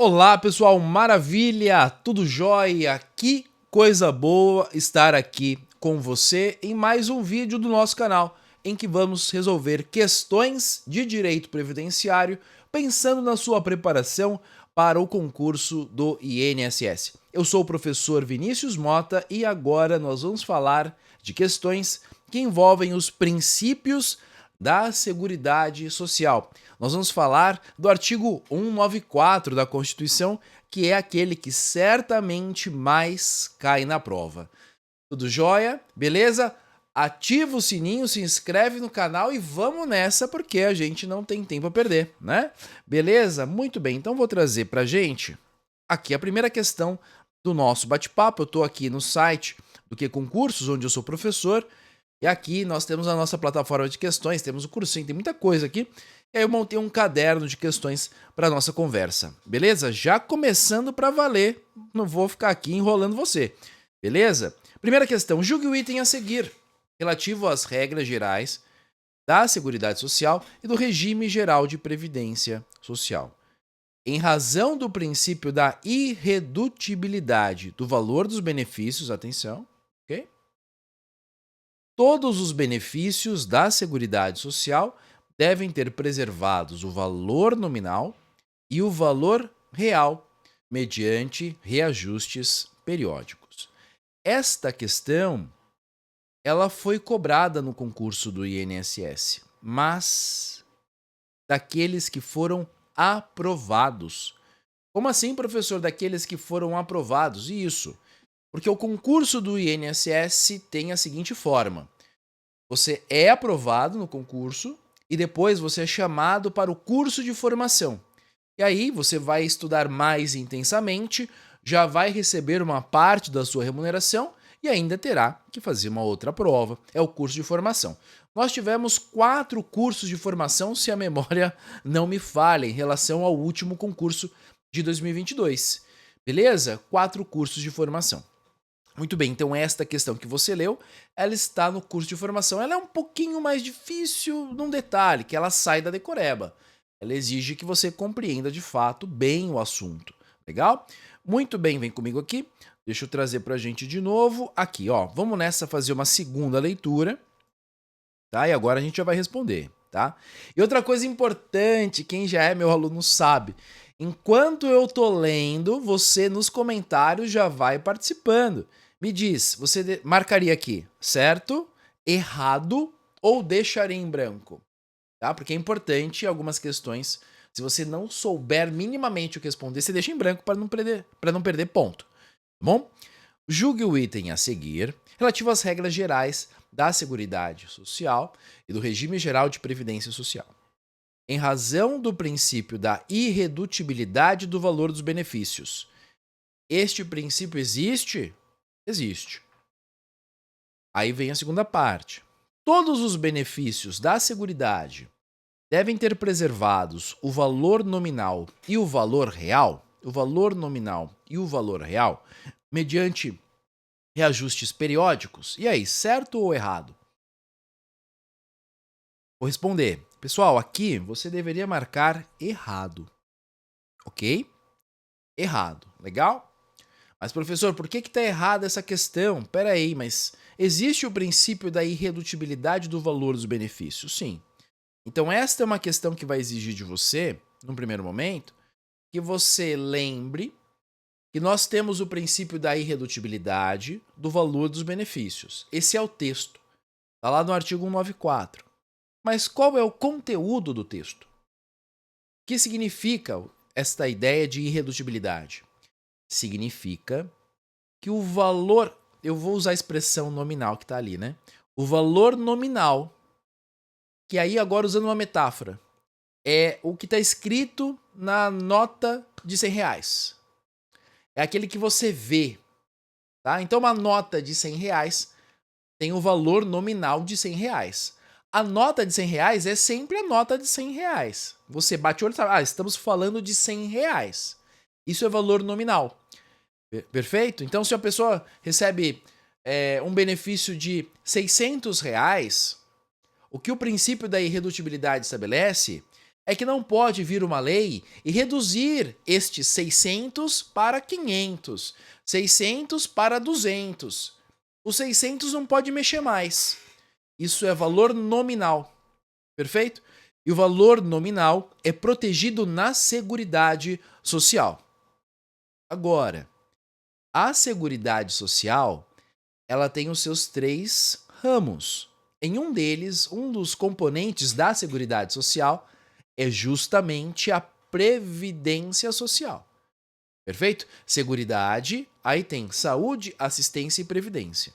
Olá pessoal, maravilha, tudo jóia? Que coisa boa estar aqui com você em mais um vídeo do nosso canal, em que vamos resolver questões de direito previdenciário pensando na sua preparação para o concurso do INSS. Eu sou o professor Vinícius Mota e agora nós vamos falar de questões que envolvem os princípios da Seguridade Social. Nós vamos falar do artigo 194 da Constituição, que é aquele que certamente mais cai na prova. Tudo jóia? Beleza? Ativa o sininho, se inscreve no canal e vamos nessa porque a gente não tem tempo a perder, né? Beleza? Muito bem, então vou trazer pra gente aqui a primeira questão do nosso bate-papo. Eu tô aqui no site do Que Concursos, onde eu sou professor, e aqui nós temos a nossa plataforma de questões, temos o cursinho, tem muita coisa aqui. E aí eu montei um caderno de questões para nossa conversa, beleza? Já começando para valer, não vou ficar aqui enrolando você, beleza? Primeira questão, julgue o item a seguir, relativo às regras gerais da Seguridade Social e do regime geral de previdência social. Em razão do princípio da irredutibilidade do valor dos benefícios, atenção, ok? Todos os benefícios da Seguridade Social devem ter preservados o valor nominal e o valor real, mediante reajustes periódicos. Esta questão, ela foi cobrada no concurso do INSS, mas daqueles que foram aprovados. Como assim, professor, daqueles que foram aprovados? Isso, porque o concurso do INSS tem a seguinte forma: você é aprovado no concurso e depois você é chamado para o curso de formação. E aí você vai estudar mais intensamente, já vai receber uma parte da sua remuneração e ainda terá que fazer uma outra prova. É o curso de formação. Nós tivemos 4 cursos de formação, se a memória não me falha, em relação ao último concurso de 2022. Beleza? 4 cursos de formação. Muito bem, então esta questão que você leu, ela está no curso de formação. Ela é um pouquinho mais difícil num detalhe, que ela sai da decoreba. Ela exige que você compreenda de fato bem o assunto. Legal? Muito bem, vem comigo aqui. Deixa eu trazer pra gente de novo. Aqui, ó. Vamos nessa fazer uma segunda leitura. Tá? E agora a gente já vai responder, tá? E outra coisa importante, quem já é meu aluno sabe. Enquanto eu tô lendo, você nos comentários já vai participando. Me diz, você marcaria aqui, certo? Errado ou deixaria em branco? Tá? Porque é importante algumas questões, se você não souber minimamente o que responder, você deixa em branco para não perder ponto. Tá bom? Julgue o item a seguir, relativo às regras gerais da Seguridade Social e do regime geral de previdência social. Em razão do princípio da irredutibilidade do valor dos benefícios. Este princípio existe? Existe. Aí vem a segunda parte. Todos os benefícios da Seguridade devem ter preservados o valor nominal e o valor real, mediante reajustes periódicos. E aí, certo ou errado? Vou responder. Pessoal, aqui você deveria marcar errado, ok? Errado, legal? Mas, professor, por que está errada essa questão? Pera aí, mas existe o princípio da irredutibilidade do valor dos benefícios? Sim. Então, esta é uma questão que vai exigir de você, num primeiro momento, que você lembre que nós temos o princípio da irredutibilidade do valor dos benefícios. Esse é o texto. Está lá no artigo 194. Mas qual é o conteúdo do texto? O que significa esta ideia de irredutibilidade? Significa que o valor, eu vou usar a expressão nominal que está ali, né? O valor nominal, que aí agora usando uma metáfora, é o que está escrito na nota de R$ 100. É aquele que você vê, tá? Então uma nota de R$ 100 tem o valor nominal de R$ 100. A nota de R$ 100 é sempre a nota de R$ 100. Você bate o olho e sabe, estamos falando de R$ 100. Isso é valor nominal. Perfeito? Então, se a pessoa recebe um benefício de R$ 600, o que o princípio da irredutibilidade estabelece é que não pode vir uma lei e reduzir estes 600 para 500, 600 para 200. Os 600 não pode mexer mais. Isso é valor nominal, perfeito? E o valor nominal é protegido na Seguridade Social. Agora, a Seguridade Social, ela tem os seus 3 ramos. Em um deles, um dos componentes da Seguridade Social é justamente a Previdência Social. Perfeito? Seguridade, aí tem saúde, assistência e previdência.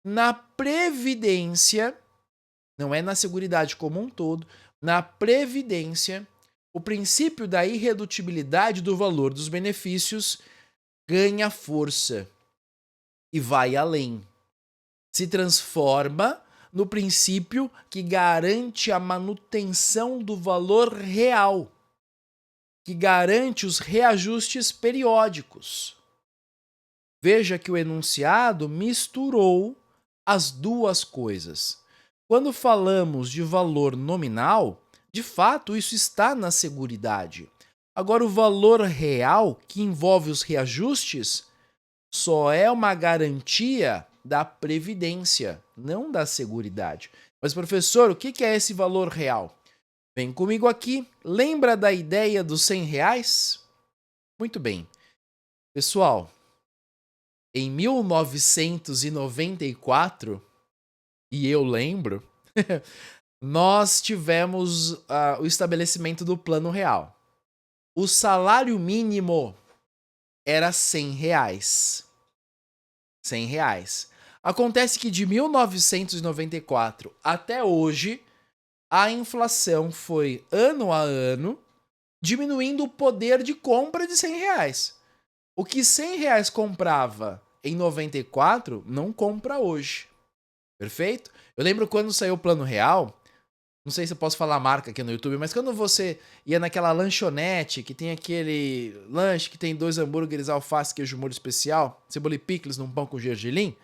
Na Previdência, não é na Seguridade como um todo, na Previdência, o princípio da irredutibilidade do valor dos benefícios ganha força e vai além. Se transforma no princípio que garante a manutenção do valor real, que garante os reajustes periódicos. Veja que o enunciado misturou as duas coisas. Quando falamos de valor nominal, de fato isso está na Seguridade. Agora, o valor real, que envolve os reajustes, só é uma garantia da Previdência, não da Seguridade. Mas, professor, o que é esse valor real? Vem comigo aqui. Lembra da ideia dos R$ 100? Muito bem. Pessoal, em 1994, e eu lembro, nós tivemos o estabelecimento do Plano Real. O salário mínimo era R$ 100. R$ 100. Acontece que de 1994 até hoje, a inflação foi, ano a ano, diminuindo o poder de compra de R$ 100. O que R$ 100 comprava em 94, não compra hoje. Perfeito? Eu lembro quando saiu o Plano Real, não sei se eu posso falar a marca aqui no YouTube, mas quando você ia naquela lanchonete que tem aquele lanche que tem 2 hambúrgueres, alface, queijo molho especial, cebola e picles num pão com gergelim,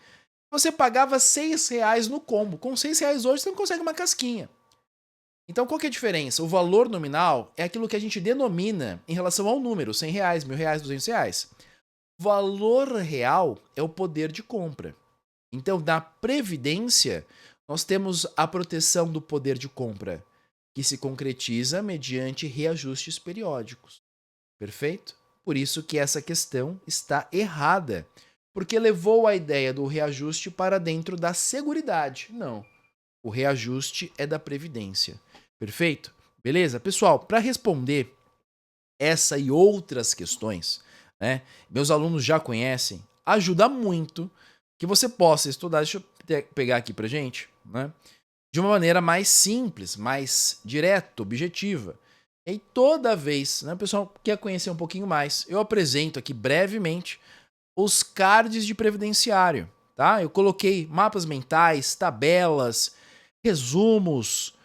você pagava R$ 6 no combo. Com R$ 6 hoje você não consegue uma casquinha. Então qual que é a diferença? O valor nominal é aquilo que a gente denomina em relação ao número, R$ 100, R$ 1.000, R$ 200. Valor real é o poder de compra. Então, na Previdência, nós temos a proteção do poder de compra, que se concretiza mediante reajustes periódicos. Perfeito? Por isso que essa questão está errada, porque levou a ideia do reajuste para dentro da Seguridade. Não. O reajuste é da Previdência. Perfeito? Beleza? Pessoal, para responder essa e outras questões, né, meus alunos já conhecem, ajuda muito que você possa estudar. Deixa eu pegar aqui pra gente, né, de uma maneira mais simples, mais direta, objetiva. E toda vez, né, o pessoal quer conhecer um pouquinho mais, eu apresento aqui brevemente os cards de previdenciário, tá? Eu coloquei mapas mentais, tabelas, resumos,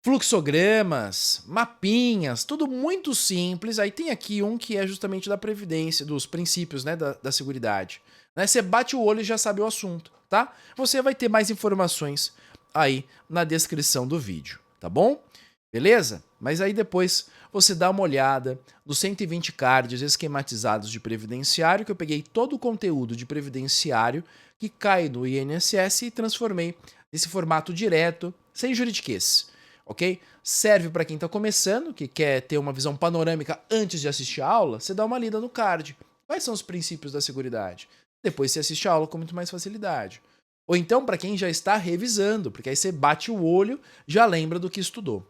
fluxogramas, mapinhas, tudo muito simples. Aí tem aqui um que é justamente da Previdência, dos princípios, né, da Seguridade. Né? Você bate o olho e já sabe o assunto, tá? Você vai ter mais informações aí na descrição do vídeo, tá bom? Beleza? Mas aí depois você dá uma olhada nos 120 cards esquematizados de previdenciário, que eu peguei todo o conteúdo de previdenciário que cai no INSS e transformei nesse formato direto, sem juridiquês. Ok? Serve para quem está começando, que quer ter uma visão panorâmica antes de assistir a aula, você dá uma lida no card. Quais são os princípios da Seguridade? Depois você assiste a aula com muito mais facilidade. Ou então para quem já está revisando, porque aí você bate o olho, já lembra do que estudou.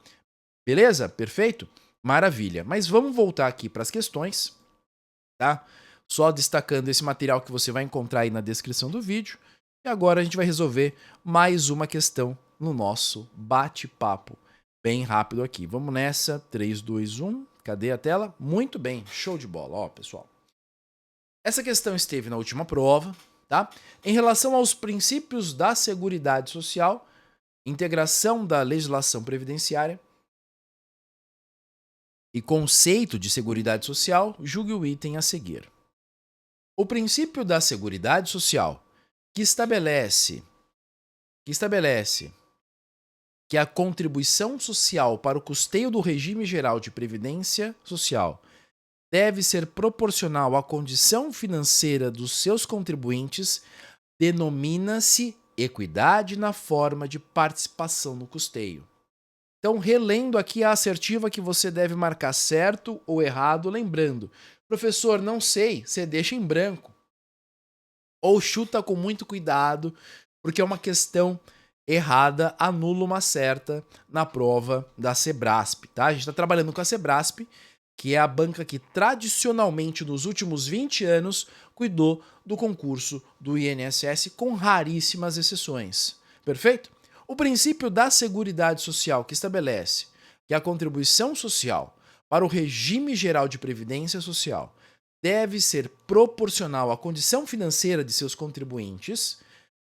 Beleza? Perfeito? Maravilha. Mas vamos voltar aqui para as questões, tá? Só destacando esse material que você vai encontrar aí na descrição do vídeo. E agora a gente vai resolver mais uma questão no nosso bate-papo bem rápido aqui. Vamos nessa. 3, 2, 1. Cadê a tela? Muito bem. Show de bola, ó, pessoal. Essa questão esteve na última prova, tá? Em relação aos princípios da Seguridade Social, integração da legislação previdenciária e conceito de Seguridade Social, julgue o item a seguir. O princípio da Seguridade Social, que estabelece que a contribuição social para o custeio do regime geral de previdência social deve ser proporcional à condição financeira dos seus contribuintes, denomina-se equidade na forma de participação no custeio. Então, relendo aqui a assertiva que você deve marcar certo ou errado, lembrando, professor, não sei, você deixa em branco. Ou chuta com muito cuidado, porque é uma questão errada, anula uma certa na prova da Sebrasp, tá? A gente está trabalhando com a Sebrasp, que é a banca que tradicionalmente nos últimos 20 anos cuidou do concurso do INSS com raríssimas exceções. Perfeito? O princípio da Seguridade Social, que estabelece que a contribuição social para o regime geral de previdência social deve ser proporcional à condição financeira de seus contribuintes,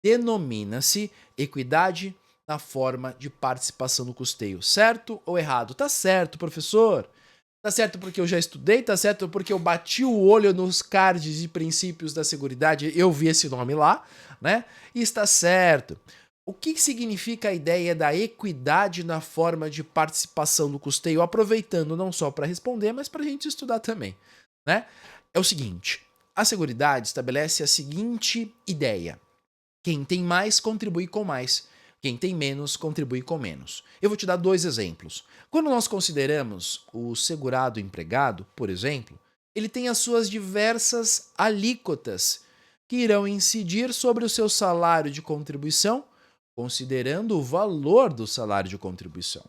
denomina-se equidade na forma de participação no custeio. Certo ou errado? Tá certo, professor. Tá certo porque eu já estudei, tá certo porque eu bati o olho nos cards de princípios da Seguridade, eu vi esse nome lá, né? E está certo. O que significa a ideia da equidade na forma de participação no custeio? Aproveitando não só para responder, mas para a gente estudar também, né? É o seguinte, a Seguridade estabelece a seguinte ideia: quem tem mais contribui com mais, quem tem menos contribui com menos. Eu vou te dar 2 exemplos. Quando nós consideramos o segurado empregado, por exemplo, ele tem as suas diversas alíquotas que irão incidir sobre o seu salário de contribuição, considerando o valor do salário de contribuição.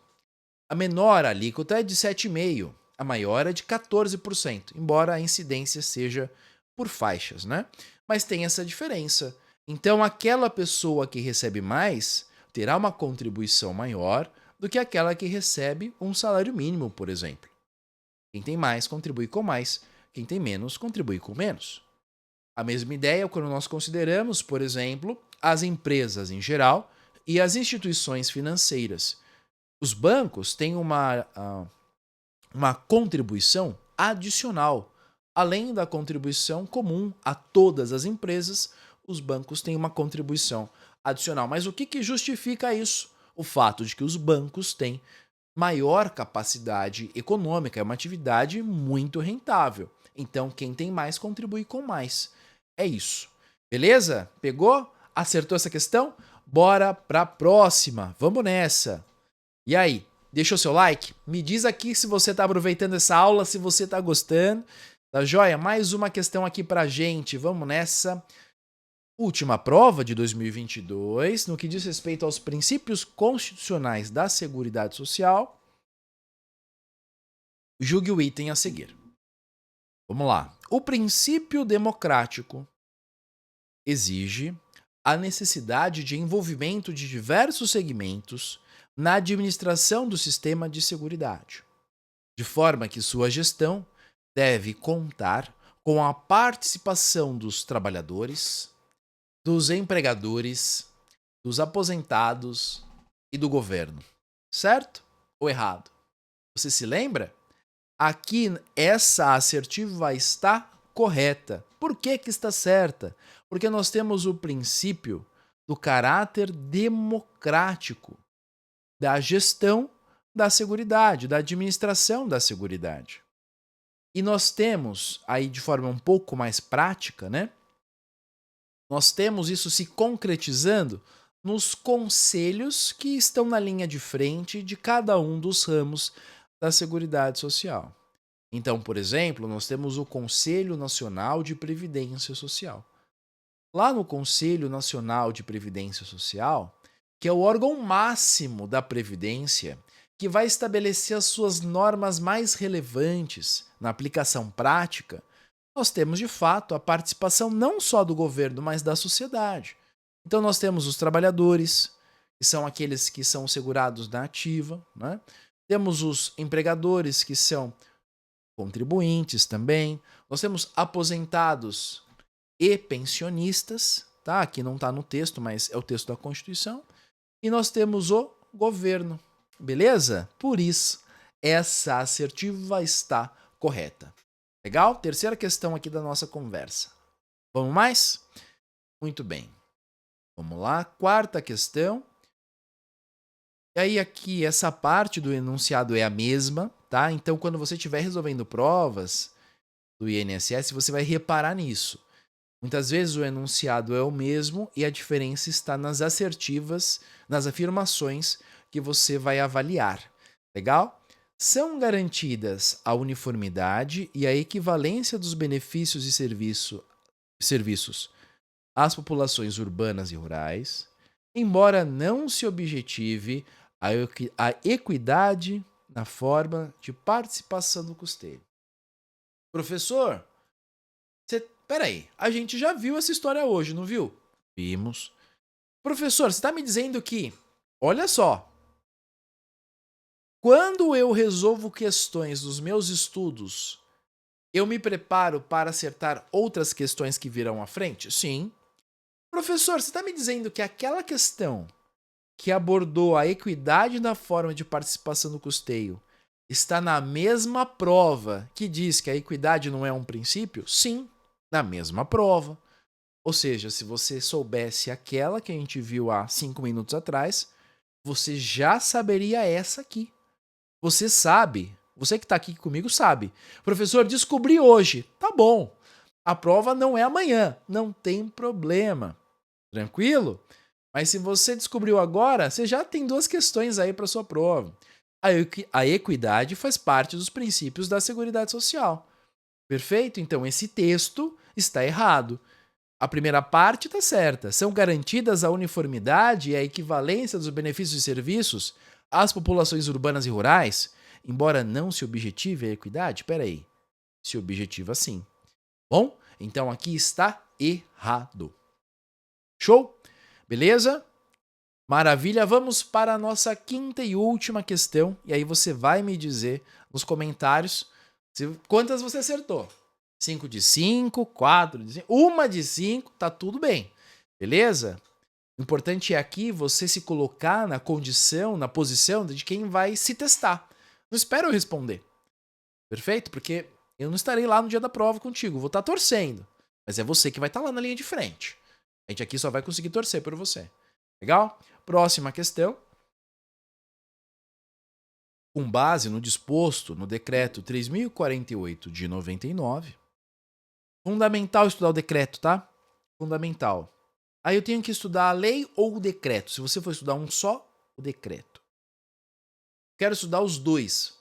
A menor alíquota é de 7,5%, a maior é de 14%, embora a incidência seja por faixas, né? Mas tem essa diferença. Então, aquela pessoa que recebe mais terá uma contribuição maior do que aquela que recebe um salário mínimo, por exemplo. Quem tem mais contribui com mais, quem tem menos contribui com menos. A mesma ideia quando nós consideramos, por exemplo, as empresas em geral e as instituições financeiras. Os bancos têm uma contribuição adicional. Além da contribuição comum a todas as empresas, os bancos têm uma contribuição adicional. Mas o que justifica isso? O fato de que os bancos têm maior capacidade econômica, é uma atividade muito rentável. Então, quem tem mais contribui com mais. É isso. Beleza? Pegou? Acertou essa questão? Bora para a próxima. Vamos nessa. E aí, deixou seu like? Me diz aqui se você está aproveitando essa aula, se você está gostando. Tá joia? Mais uma questão aqui pra gente. Vamos nessa. Última prova de 2022, no que diz respeito aos princípios constitucionais da Seguridade Social. Julgue o item a seguir. Vamos lá. O princípio democrático exige a necessidade de envolvimento de diversos segmentos na administração do sistema de seguridade, de forma que sua gestão deve contar com a participação dos trabalhadores, dos empregadores, dos aposentados e do governo. Certo ou errado? Você se lembra? Aqui essa assertiva está correta. Por que está certa? Porque nós temos o princípio do caráter democrático da gestão da seguridade, da administração da seguridade. E nós temos, aí de forma um pouco mais prática, né? Nós temos isso se concretizando nos conselhos que estão na linha de frente de cada um dos ramos da Seguridade Social. Então, por exemplo, nós temos o Conselho Nacional de Previdência Social. Lá no Conselho Nacional de Previdência Social, que é o órgão máximo da Previdência, que vai estabelecer as suas normas mais relevantes na aplicação prática, nós temos de fato a participação não só do governo, mas da sociedade. Então nós temos os trabalhadores, que são aqueles que são segurados na ativa, né? Temos os empregadores, que são contribuintes também. Nós temos aposentados e pensionistas, tá? Aqui não está no texto, mas é o texto da Constituição. E nós temos o governo, beleza? Por isso, essa assertiva está correta. Legal? Terceira questão aqui da nossa conversa. Vamos mais? Muito bem. Vamos lá. Quarta questão. E aí aqui essa parte do enunciado é a mesma, tá? Então quando você estiver resolvendo provas do INSS, você vai reparar nisso. Muitas vezes o enunciado é o mesmo e a diferença está nas assertivas, nas afirmações que você vai avaliar. Legal? São garantidas a uniformidade e a equivalência dos benefícios e serviços às populações urbanas e rurais, embora não se objetive a equidade na forma de participação do custeio. Professor, peraí, a gente já viu essa história hoje, não viu? Vimos. Professor, você está me dizendo que, olha só, quando eu resolvo questões dos meus estudos, eu me preparo para acertar outras questões que virão à frente? Sim. Professor, você está me dizendo que aquela questão que abordou a equidade na forma de participação do custeio está na mesma prova que diz que a equidade não é um princípio? Sim, na mesma prova. Ou seja, se você soubesse aquela que a gente viu há 5 minutos atrás, você já saberia essa aqui. Você sabe, você que está aqui comigo sabe. Professor, descobri hoje. Tá bom. A prova não é amanhã, não tem problema. Tranquilo? Mas se você descobriu agora, você já tem 2 questões aí para sua prova. A equidade faz parte dos princípios da Seguridade Social. Perfeito? Então esse texto está errado. A primeira parte está certa. São garantidas a uniformidade e a equivalência dos benefícios e serviços às populações urbanas e rurais, embora não se objetive a equidade? Peraí, se objetiva sim. Bom, então aqui está errado. Show? Beleza? Maravilha, vamos para a nossa quinta e última questão, e aí você vai me dizer nos comentários quantas você acertou. 5 de 5, 4 de 5, 1 de 5, tá tudo bem, beleza? O importante é aqui você se colocar na condição, na posição de quem vai se testar. Não espera eu responder, perfeito? Porque eu não estarei lá no dia da prova contigo, vou estar torcendo, mas é você que vai estar lá na linha de frente. A gente aqui só vai conseguir torcer por você. Legal? Próxima questão. Com base no disposto no decreto 3048 de 99, fundamental estudar o decreto, tá? Fundamental. Aí eu tenho que estudar a lei ou o decreto. Se você for estudar um só, o decreto. Quero estudar os dois.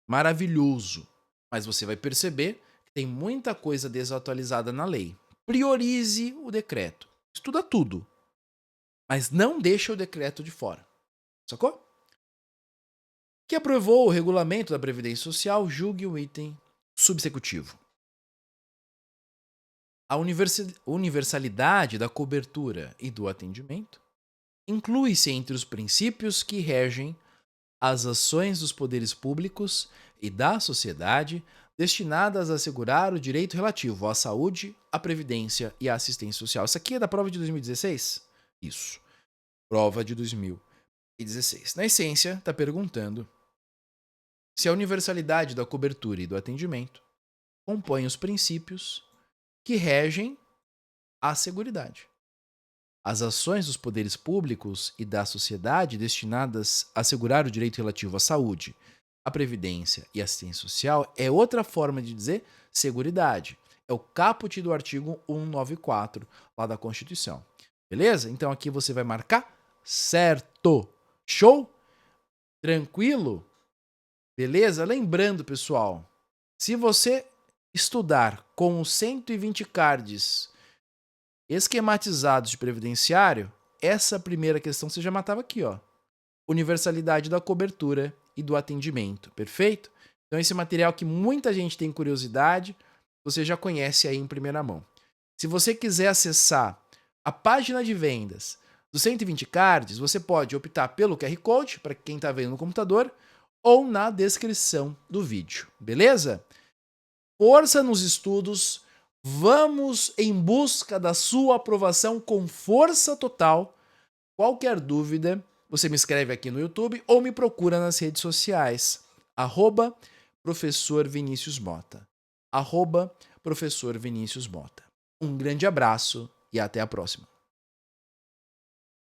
Maravilhoso. Mas você vai perceber que tem muita coisa desatualizada na lei. Priorize o decreto. Estuda tudo. Mas não deixa o decreto de fora. Sacou? Que aprovou o regulamento da Previdência Social, julgue o item subsecutivo. A universalidade da cobertura e do atendimento inclui-se entre os princípios que regem as ações dos poderes públicos e da sociedade destinadas a assegurar o direito relativo à saúde, à previdência e à assistência social. Isso aqui é da prova de 2016? Isso. Prova de 2016. Na essência, está perguntando se a universalidade da cobertura e do atendimento compõe os princípios que regem a Seguridade. As ações dos poderes públicos e da sociedade destinadas a assegurar o direito relativo à saúde, à previdência e à assistência social é outra forma de dizer Seguridade. É o caput do artigo 194 lá da Constituição. Beleza? Então aqui você vai marcar certo. Show? Tranquilo? Beleza? Lembrando, pessoal, se você estudar com os 120 cards esquematizados de previdenciário, essa primeira questão você já matava aqui, ó. Universalidade da cobertura e do atendimento, perfeito? Então esse material que muita gente tem curiosidade, você já conhece aí em primeira mão. Se você quiser acessar a página de vendas dos 120 cards, você pode optar pelo QR Code, para quem está vendo no computador, ou na descrição do vídeo, beleza? Força nos estudos, vamos em busca da sua aprovação com força total. Qualquer dúvida, você me escreve aqui no YouTube ou me procura nas redes sociais. @professor Vinícius Mota. @professor Vinícius Mota. Um grande abraço e até a próxima.